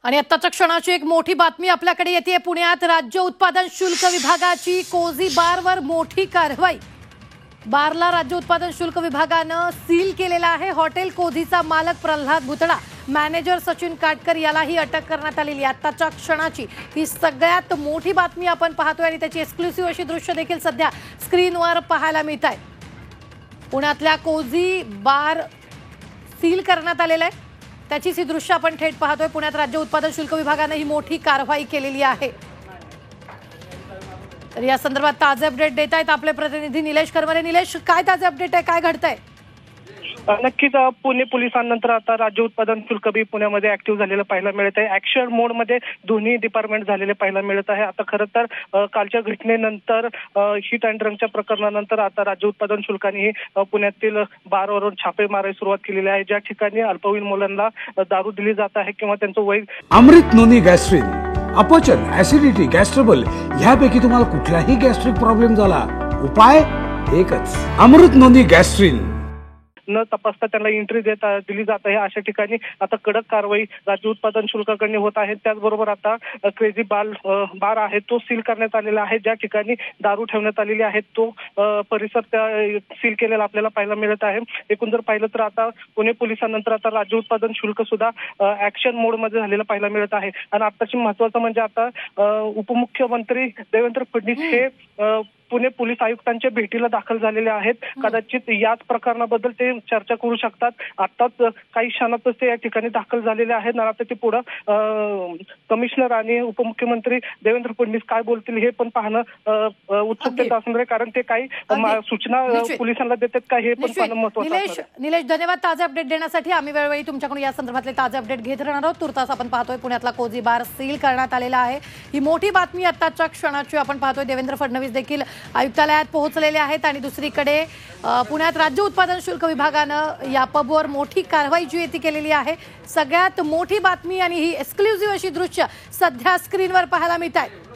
आणि आत्ताच्या क्षणाची एक मोठी बातमी आपल्याकडे येते। पुण्यात राज्य उत्पादन शुल्क विभागाची कोझी बारवर मोठी कारवाई। बारला राज्य उत्पादन शुल्क विभागानं सील केलेला आहे। हॉटेल कोझीचा मालक प्रल्हाद भुतडा, मॅनेजर सचिन काटकर यालाही अटक करण्यात आलेली आहे। आत्ताच्या क्षणाची ही सगळ्यात मोठी बातमी आपण पाहतोय आणि त्याची एक्सक्लुसिव्ह अशी दृश्य देखील सध्या स्क्रीनवर पाहायला मिळत आहे। पुण्यातल्या कोझी बार सील करण्यात आलेला आहे, त्याचीच ही दृश्य आपण थेट पाहतोय। पुण्यात राज्य उत्पादन शुल्क विभागाने ही मोठी कारवाई केलेली आहे। तर या संदर्भात ताजे अपडेट देत आहेत आपले प्रतिनिधी निलेश करमरे। निलेश, काय ताजे अपडेट आहे, काय घडतंय? नक्कीच पुणे पोलिसांनंतर आता राज्य उत्पादन शुल्क बी पुण्यामध्ये ऍक्टिव्ह झालेलं पाहायला मिळत आहे। ऍक्शन मोड मध्ये दोन्ही डिपार्टमेंट झालेले पाहायला मिळत आहे। आता खरं तर कालच्या घटनेनंतर हिट अँड रनच्या प्रकरणानंतर आता राज्य उत्पादन शुल्काने पुण्यातील बारवरून छापे मारायला सुरुवात केलेली आहे। ज्या ठिकाणी अल्पवयीन मुलांना दारू दिली जात आहे किंवा त्यांचं वय अमृत नोनी गॅस्ट्रिन, अपचन, ऍसिडिटी, गॅस्ट्रबल ह्यापैकी तुम्हाला कुठलाही गॅस्ट्रिक प्रॉब्लेम झाला, उपाय एकच, अमृत नोनी गॅस्ट्रिन। न तपासता त्यांना एंट्री दिली जात आहे। अशा ठिकाणी आता कडक कारवाई राज्य उत्पादन शुल्काकडे होत आहे। त्याचबरोबर आता क्रेझी बार आहे तो सील करण्यात आलेला आहे। ज्या ठिकाणी दारू ठेवण्यात आलेली आहे तो परिसर त्या सील केलेला आपल्याला पाहायला मिळत आहे। एकूण जर पाहिलं तर आता पुणे पोलिसांनंतर आता राज्य उत्पादन शुल्क सुद्धा ऍक्शन मोड मध्ये झालेलं पाहायला मिळत आहे। आणि आताची महत्वाचं म्हणजे आता उपमुख्यमंत्री देवेंद्र फडणवीस हे पुणे पोलीस आयुक्तांच्या भेटीला दाखल झालेले आहेत। कदाचित याच प्रकरणाबद्दल ते चर्चा करू शकतात। आताच काही क्षणातच ते या ठिकाणी दाखल झालेले आहेत। आता ते पुढे कमिशनर आणि उपमुख्यमंत्री देवेंद्र फडणवीस काय बोलतील हे पण पाहणं उत्सुकतेचं असणार आहे, कारण ते काही सूचना पोलिसांना देतात का हे पण पाहणं महत्त्वाचं आहे। निलेश, धन्यवाद ताजे अपडेट देण्यासाठी। आम्ही वेळोवेळी तुमच्याकडून या संदर्भातले ताजे अपडेट घेत राहणार आहोत। तुर्तास आपण पाहतोय पुण्यातला कोझी बार सील करण्यात आलेला आहे। ही मोठी बातमी आत्ताच्या क्षणाची आपण पाहतोय। देवेंद्र फडणवीस देखील आयुक्तालयात पोहोचलेले आहेत आणि दुसरीकडे पुण्यात राज्य उत्पादन शुल्क विभागानं या पबवर मोठी कारवाई जी ती केलेली आहे। सगळ्यात मोठी बातमी आणि ही एक्सक्लुसिव्ह अशी दृश्य सध्या स्क्रीनवर पाहायला मिळत आहे।